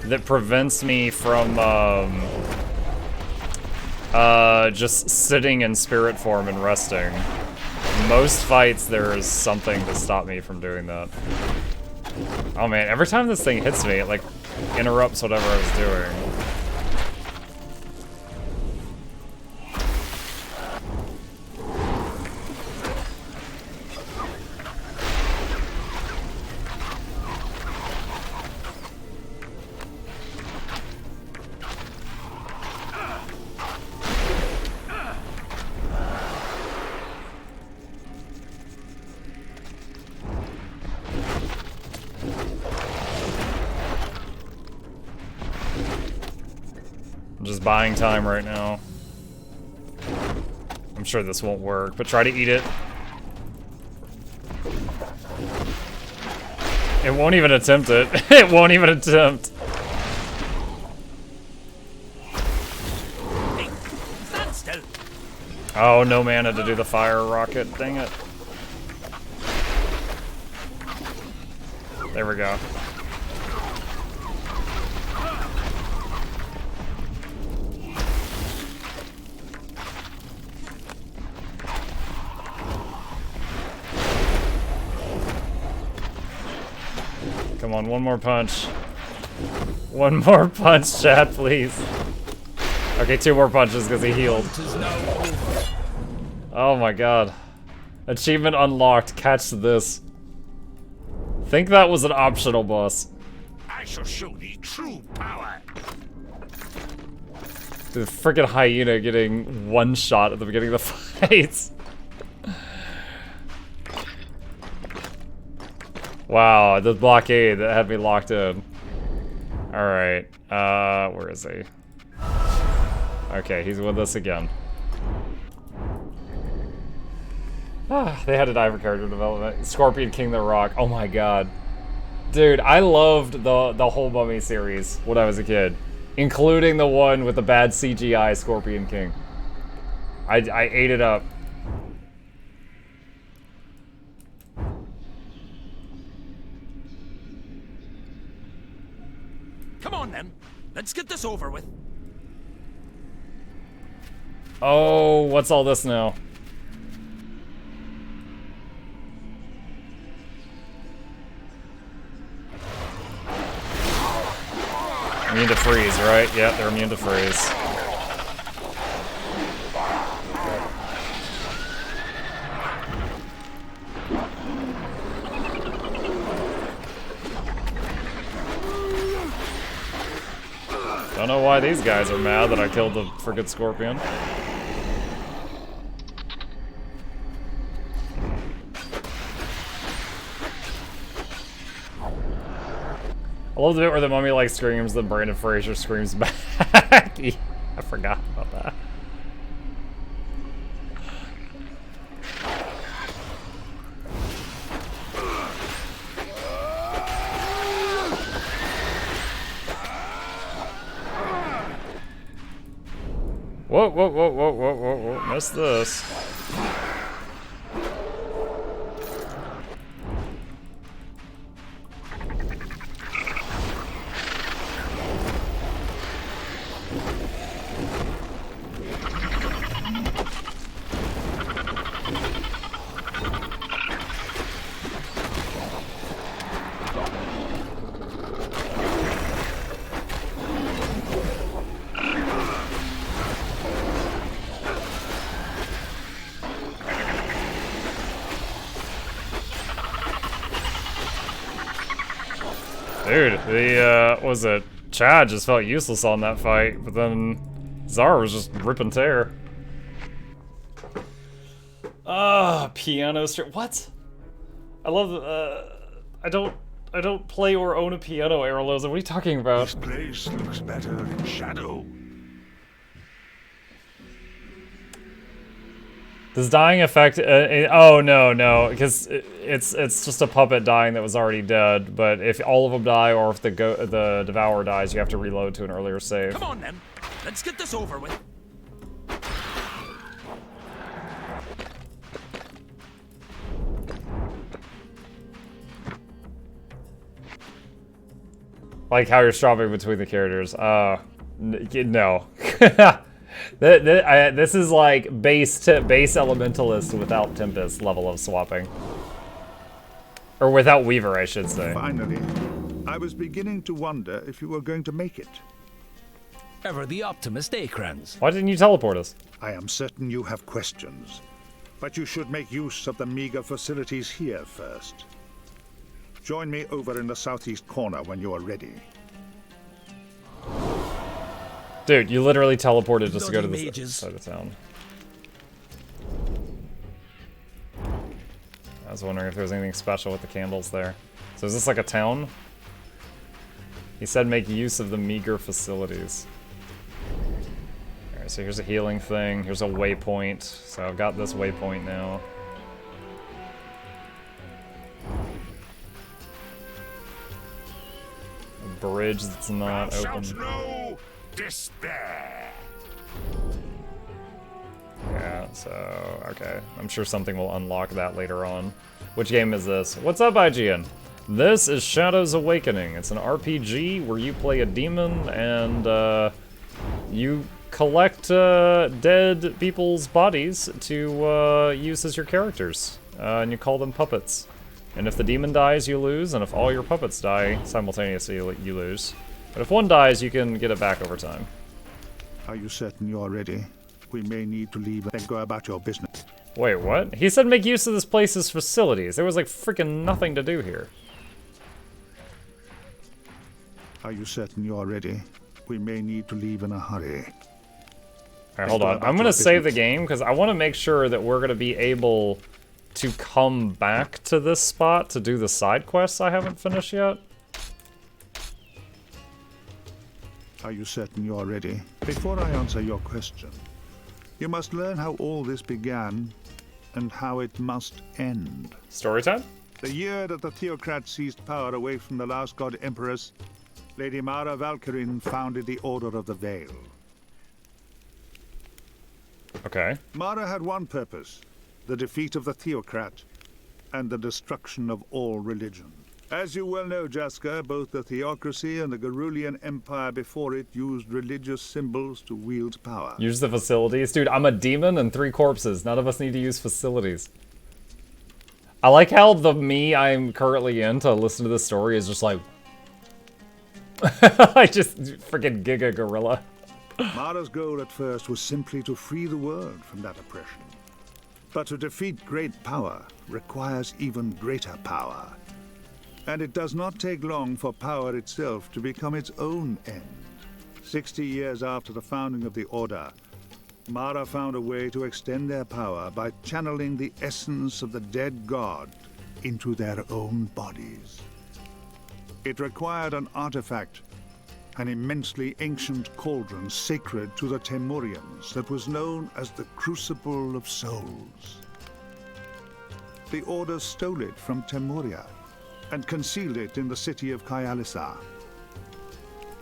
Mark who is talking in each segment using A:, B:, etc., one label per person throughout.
A: that prevents me from just sitting in spirit form and resting. Most fights, there is something to stop me from doing that. Oh man, every time this thing hits me, it like interrupts whatever I was doing. Just buying time right now. I'm sure this won't work, but try to eat it. It won't even attempt it. It won't even attempt.
B: Hey, stand still.
A: Oh, no mana to do the fire rocket. Dang it. There we go. Come on, one more punch. One more punch, chat, please. Okay, 2 more punches because he healed. Oh my god. Achievement unlocked. Catch this. Think that was an optional boss.
B: I shall show thee true power.
A: The freaking hyena getting one shot at the beginning of the fight. Wow, the blockade that had me locked in. Alright, where is he? Okay, he's with us again. Ah, they had to die for character development. Scorpion King the Rock, oh my god. Dude, I loved the whole Mummy series when I was a kid. Including the one with the bad CGI Scorpion King. I ate it up.
B: Come on then, let's get this over with.
A: Oh, what's all this now? Immune to freeze, right? Yeah, they're immune to freeze. Don't know why these guys are mad that I killed the frickin' scorpion. I love the bit where the mummy like screams, then Brandon Fraser screams back. I forgot about that. Whoa, whoa, whoa, whoa, whoa, whoa, whoa, missed this. Dude, the, was it? Chad just felt useless on that fight, but then Zara was just rip and tear. Piano string. What? I love, I don't play or own a piano, Araloza. What are you talking about?
B: This place looks better in shadow.
A: Does dying affect? Oh no, because it's just a puppet dying that was already dead. But if all of them die, or if the Devourer dies, you have to reload to an earlier save.
B: Come on then, let's get this over with.
A: Like how you're swapping between the characters. No. This is like base Elementalist without Tempest level of swapping. Or without Weaver, I should say.
C: Finally, I was beginning to wonder if you were going to make it.
B: Ever the optimist, eh, Kranz?
A: Why didn't you teleport us?
C: I am certain you have questions, but you should make use of the meager facilities here first. Join me over in the southeast corner when you are ready.
A: Dude, you literally teleported just to go to
B: Bloody
A: the
B: mages.
A: side of town. I was wondering if there was anything special with the candles there. So is this like a town? He said make use of the meager facilities. Alright, so here's a healing thing. Here's a waypoint. So I've got this waypoint now. A bridge that's not
B: Thou
A: open.
B: shalt know despair.
A: Yeah, so, okay. I'm sure something will unlock that later on. Which game is this? What's up, IGN? This is Shadows Awakening. It's an RPG where you play a demon and, you collect, dead people's bodies to, use as your characters. And you call them puppets. And if the demon dies, you lose, and if all your puppets die simultaneously, you lose. But if one dies, you can get it back over time.
C: Are you certain you are ready? We may need to leave and go about your business.
A: Wait, what? He said make use of this place's facilities. There was like freaking nothing to do here.
C: Are you certain you are ready? We may need to leave in a hurry.
A: Alright, hold on. I'm gonna save the game because I want to make sure that we're gonna be able to come back to this spot to do the side quests I haven't finished yet.
C: Are you certain you are ready? Before I answer your question, you must learn how all this began and how it must end.
A: Story time?
C: The year that the Theocrats seized power away from the last god empress, Lady Mara Valkyrin founded the Order of the Veil.
A: Okay.
C: Mara had one purpose, the defeat of the Theocrat and the destruction of all religion. As you well know, Jaska, both the Theocracy and the Garulian Empire before it used religious symbols to wield power.
A: Use the facilities. Dude, I'm a demon and 3 corpses. None of us need to use facilities. I like how the me I'm currently in to listen to this story is just like... I just freaking giga gorilla.
C: Mara's goal at first was simply to free the world from that oppression. But to defeat great power requires even greater power. And it does not take long for power itself to become its own end. 60 years after the founding of the Order, Mara found a way to extend their power by channeling the essence of the dead god into their own bodies. It required an artifact, an immensely ancient cauldron sacred to the Temurians that was known as the Crucible of Souls. The Order stole it from Temuria and concealed it in the city of Kyalisa.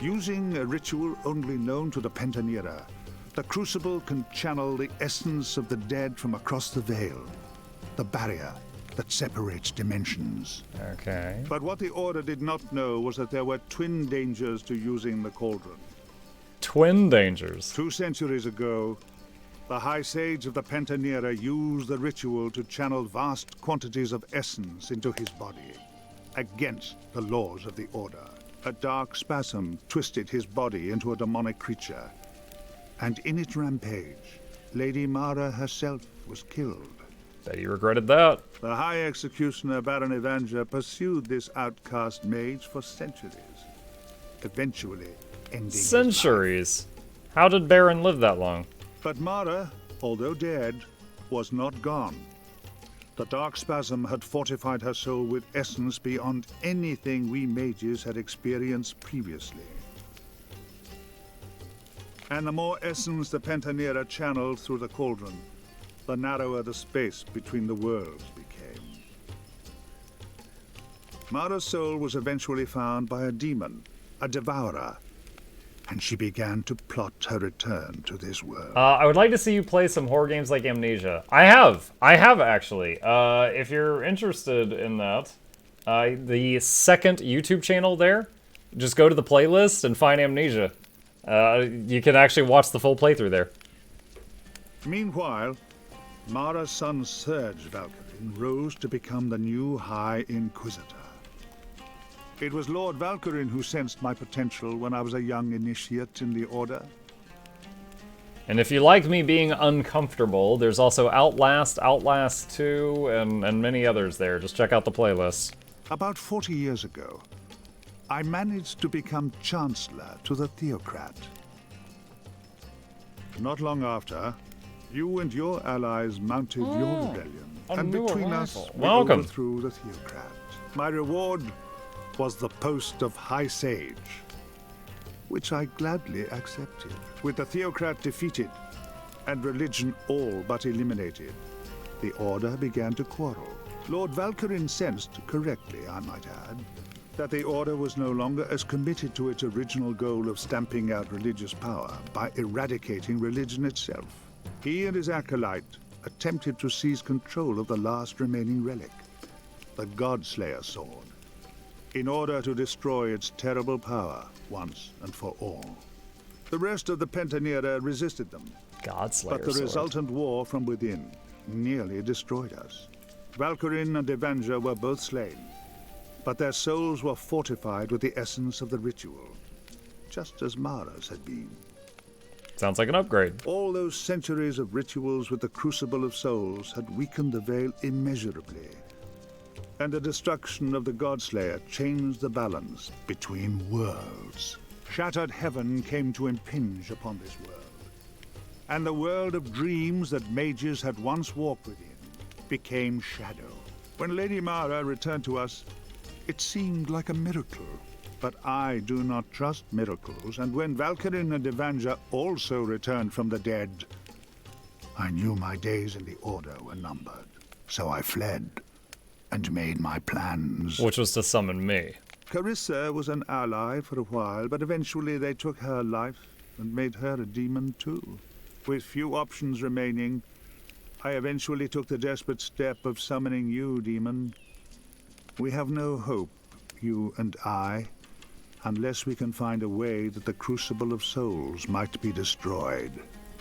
C: Using a ritual only known to the Pentanera, the Crucible can channel the essence of the dead from across the veil, the barrier that separates dimensions.
A: Okay.
C: But what the Order did not know was that there were twin dangers to using the cauldron.
A: Twin dangers.
C: 2 centuries ago, the High Sage of the Pentanera used the ritual to channel vast quantities of essence into his body, against the laws of the Order. A dark spasm twisted his body into a demonic creature, and in its rampage, Lady Mara herself was killed.
A: Bet you regretted that.
C: The High Executioner Baron Evangel pursued this outcast mage for centuries, eventually ending his life.
A: Centuries? How did Baron live that long?
C: But Mara, although dead, was not gone. The dark spasm had fortified her soul with essence beyond anything we mages had experienced previously. And the more essence the Pentanera channeled through the cauldron, the narrower the space between the worlds became. Mara's soul was eventually found by a demon, a devourer, and she began to plot her return to this world.
A: I would like to see you play some horror games like Amnesia. I have actually. If you're interested in that, the second YouTube channel there, Just go to the playlist and find Amnesia. You can actually watch the full playthrough there.
C: Meanwhile, Mara's son Serge Valkyrin rose to become the new High Inquisitor. It was Lord Valkyrin who sensed my potential when I was a young initiate in the Order.
A: And if you like me being uncomfortable, there's also Outlast, Outlast 2, and many others there. Just check out the playlist.
C: About 40 years ago, I managed to become Chancellor to the Theocrat. Not long after, you and your allies mounted your rebellion, and between us, we overthrew the Theocrat. My reward was the post of High Sage, which I gladly accepted. With the Theocrat defeated, and religion all but eliminated, the Order began to quarrel. Lord Valkyrin sensed, correctly I might add, that the Order was no longer as committed to its original goal of stamping out religious power by eradicating religion itself. He and his acolyte attempted to seize control of the last remaining relic, the Godslayer sword, in order to destroy its terrible power once and for all. The rest of the Pentanera resisted them,
A: Godslayer
C: but the
A: sword.
C: resultant war from within nearly destroyed us. Valkyrin and Evangel were both slain, but their souls were fortified with the essence of the ritual, just as Mara's had been.
A: Sounds like an upgrade.
C: All those centuries of rituals with the Crucible of Souls had weakened the Veil immeasurably, and the destruction of the Godslayer changed the balance between worlds. Shattered heaven came to impinge upon this world, and the world of dreams that mages had once walked within became shadow. When Lady Mara returned to us, it seemed like a miracle. But I do not trust miracles, and when Valkyrin and Evangel also returned from the dead, I knew my days in the Order were numbered. So I fled and made my plans.
A: Which was to summon me.
C: Carissa was an ally for a while, but eventually they took her life and made her a demon too. With few options remaining, I eventually took the desperate step of summoning you, demon. We have no hope, you and I, unless we can find a way that the Crucible of Souls might be destroyed.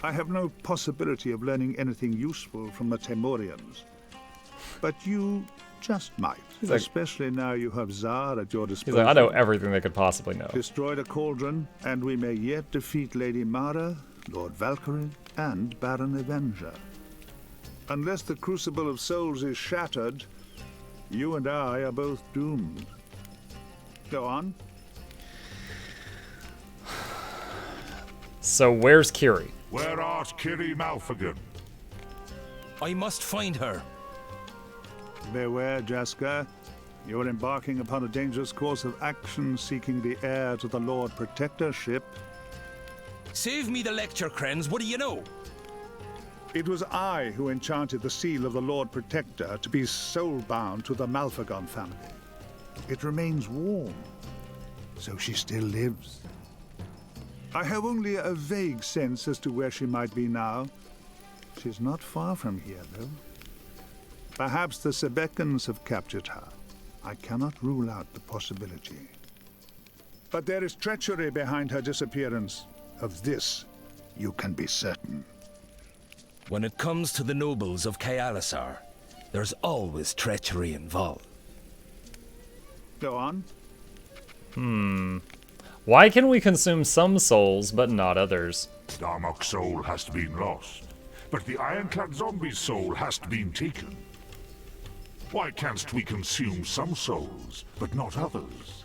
C: I have no possibility of learning anything useful from the Temorians, but you just might, especially now you have Tsar at your disposal.
A: He's like, I know everything they could possibly know.
C: Destroy the cauldron, and we may yet defeat Lady Mara, Lord Valkyrin, and Baron Avenger. Unless the Crucible of Souls is shattered, you and I are both doomed. Go on.
A: So where's Kiri?
B: Where art Kiri Malfigan?
D: I must find her.
C: Beware, Jaska. You are embarking upon a dangerous course of action seeking the heir to the Lord Protectorship.
D: Save me the lecture, Krenz. What do you know?
C: It was I who enchanted the seal of the Lord Protector to be soul-bound to the Malfigan family. It remains warm, so she still lives. I have only a vague sense as to where she might be now. She's not far from here, though. Perhaps the Sebekans have captured her. I cannot rule out the possibility. But there is treachery behind her disappearance. Of this, you can be certain.
D: When it comes to the nobles of Kaelisar, there's always treachery involved.
C: Go on.
A: Why can we consume some souls, but not others?
B: Darmok's soul has to be lost, but the ironclad zombie's soul has to be taken. Why canst we consume some souls, but not others?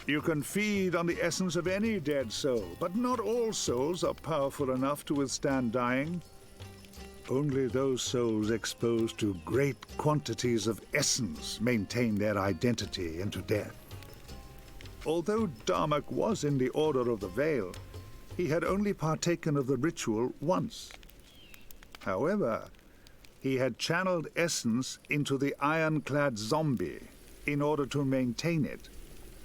C: You can feed on the essence of any dead soul, but not all souls are powerful enough to withstand dying. Only those souls exposed to great quantities of essence maintain their identity into death. Although Darmok was in the Order of the Veil, he had only partaken of the ritual once. However, he had channeled essence into the ironclad zombie in order to maintain it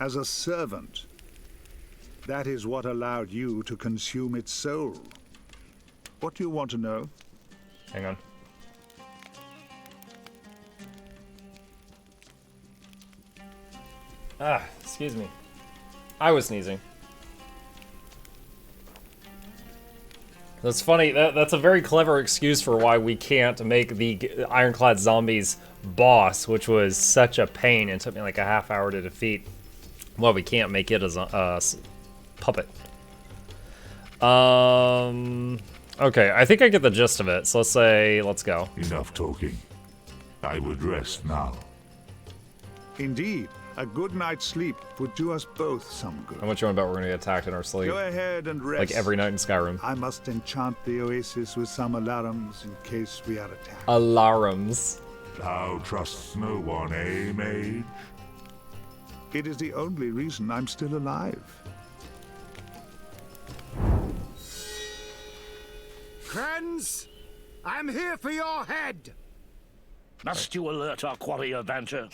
C: as a servant. That is what allowed you to consume its soul. What do you want to know?
A: Hang on. Excuse me. I was sneezing. That's funny. That's a very clever excuse for why we can't make the Ironclad Zombies boss, which was such a pain and took me like a half hour to defeat. Well, we can't make it as a puppet. Okay, I think I get the gist of it. So let's go.
B: Enough talking. I would rest now.
C: Indeed, a good night's sleep would do us both some good.
A: How much you want about we're gonna get attacked in our sleep?
C: Go ahead and rest.
A: Like every night in Skyrim.
C: I must enchant the oasis with some alarms in case we are attacked.
A: Alarms.
B: Thou trusts no one, eh, mage?
C: It is the only reason I'm still alive.
E: Friends, I'm here for your head.
F: Must you alert our quarry avenger?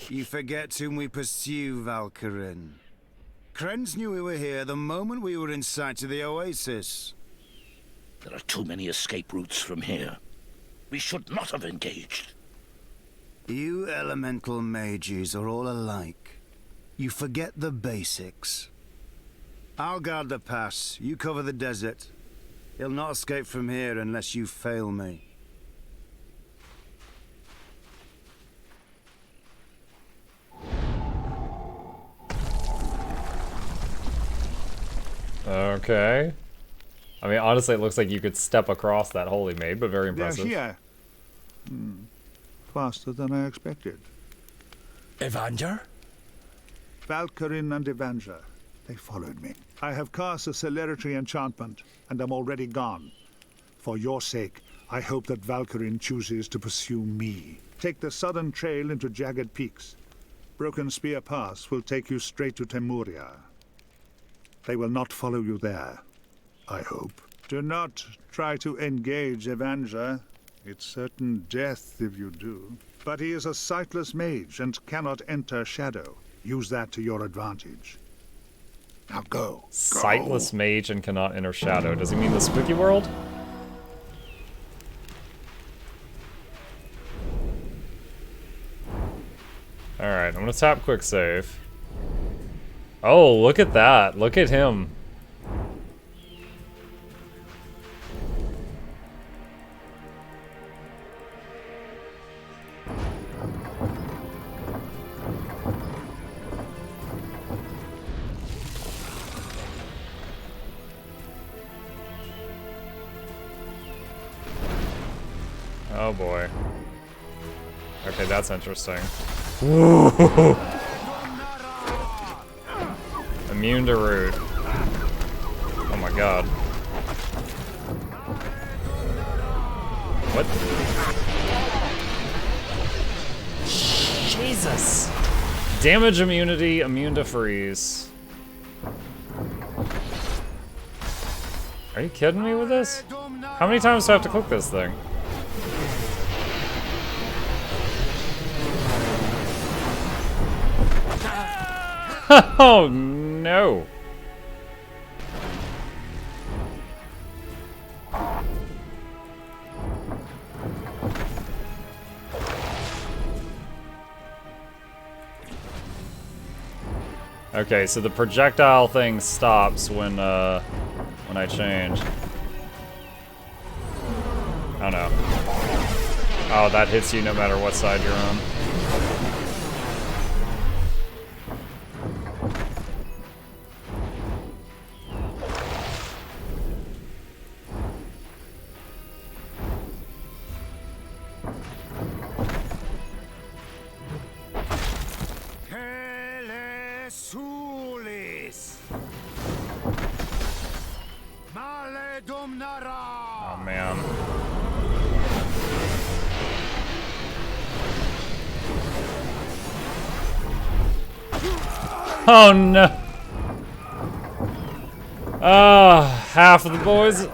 E: You forget whom we pursue, Valkyrin. Krenz knew we were here the moment we were in sight of the oasis.
F: There are too many escape routes from here. We should not have engaged.
E: You elemental mages are all alike. You forget the basics. I'll guard the pass. You cover the desert. He'll not escape from here unless you fail me.
A: Okay. I mean, honestly, it looks like you could step across that hole he made, but very impressive.
C: They're here. Faster than I expected.
D: Evanger?
C: Valkyrin and Evanger. They followed me. I have cast a celerity enchantment, and am already gone. For your sake, I hope that Valkyrin chooses to pursue me. Take the southern trail into Jagged Peaks. Broken Spear Pass will take you straight to Temuria. They will not follow you there, I hope. Do not try to engage Evanger. It's certain death if you do. But he is a sightless mage and cannot enter shadow. Use that to your advantage. Now go.
A: Sightless mage and cannot enter shadow. Does he mean the spooky world? Alright, I'm gonna tap quick save. Oh, look at that. Look at him. Oh boy. Okay, that's interesting. Woo! Immune to root. Oh my god. What? Jesus! Damage immunity, immune to freeze. Are you kidding me with this? How many times do I have to click this thing? Oh no! Okay, so the projectile thing stops when I change. Oh no. Oh, that hits you no matter what side you're on. Oh man. Oh no. Oh, half of the boys.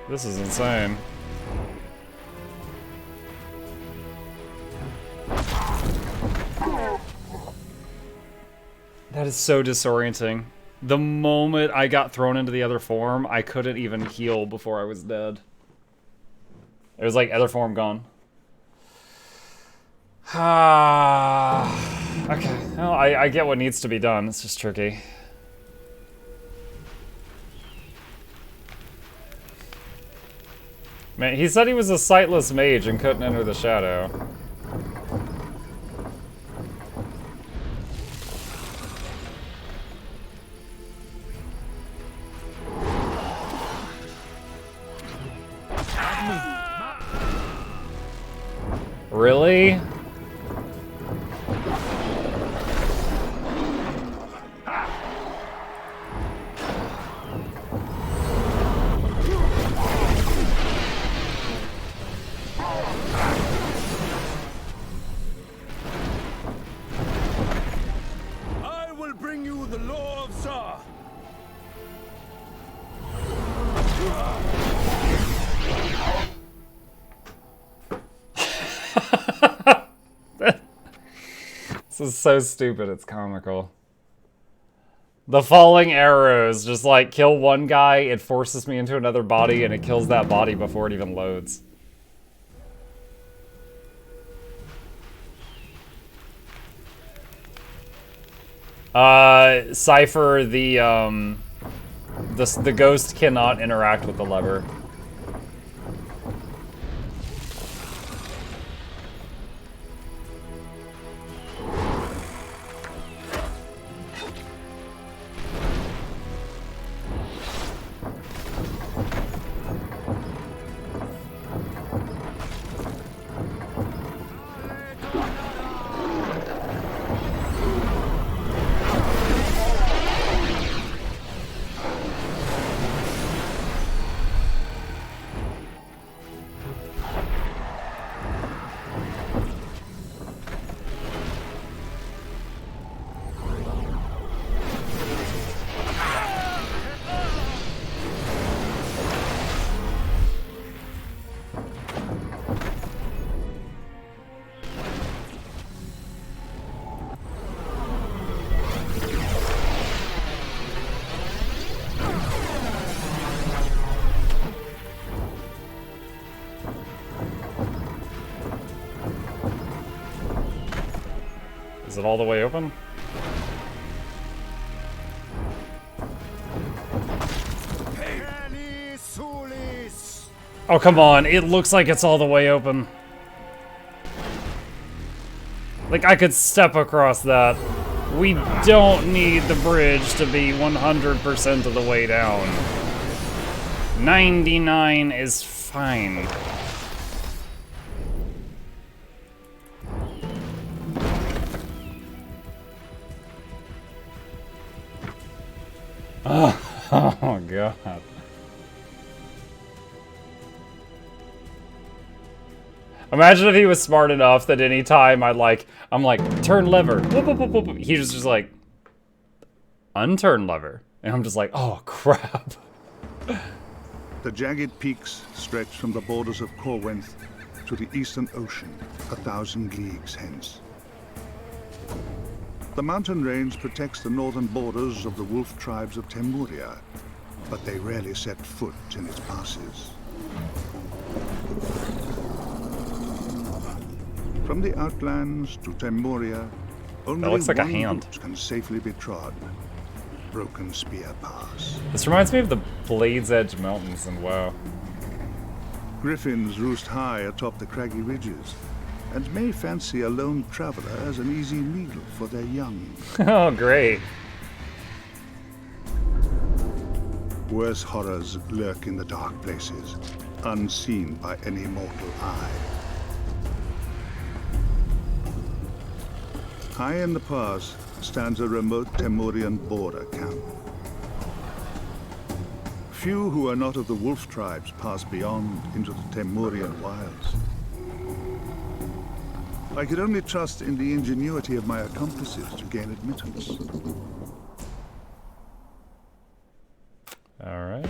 A: This is insane. That is so disorienting. The moment I got thrown into the other form, I couldn't even heal before I was dead. It was like, other form gone. Okay, well, I get what needs to be done. It's just tricky. Man, he said he was a sightless mage and couldn't enter the shadow. Really?
D: I will bring you the law of Tsar.
A: This is so stupid, it's comical. The falling arrows just like kill one guy, it forces me into another body, and it kills that body before it even loads. Cypher, the ghost cannot interact with the lever. Is it all the way open? Oh, come on. It looks like it's all the way open. Like, I could step across that. We don't need the bridge to be 100% of the way down. 99 is fine. Oh, God. Imagine if he was smart enough that any time I'm like, turn lever. Whoop, whoop, whoop, whoop. He was just like, unturn lever. And I'm just like, oh, crap.
C: The jagged peaks stretch from the borders of Corwenthe to the eastern ocean, 1,000 leagues hence. The mountain range protects the northern borders of the wolf tribes of Temuria, but they rarely set foot in its passes. From the outlands to Temuria, only
A: looks like a
C: one
A: hand.
C: route can safely be trod. Broken Spear Pass.
A: This reminds me of the Blade's Edge Mountains in WoW.
C: Griffins roost high atop the craggy ridges, and may fancy a lone traveler as an easy meal for their young.
A: Oh, great.
C: Worse horrors lurk in the dark places, unseen by any mortal eye. High in the pass stands a remote Temurian border camp. Few who are not of the wolf tribes pass beyond into the Temurian wilds. I could only trust in the ingenuity of my accomplices to gain admittance.
A: All right.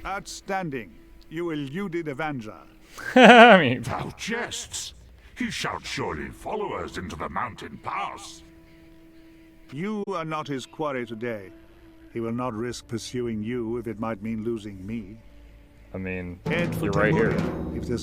C: Outstanding. You eluded Avenger.
A: I mean,
B: Thou jests. He shall surely follow us into the mountain pass.
C: You are not his quarry today. He will not risk pursuing you if it might mean losing me.
A: I mean,
C: Head for
A: you're right here.
C: Temuria if there's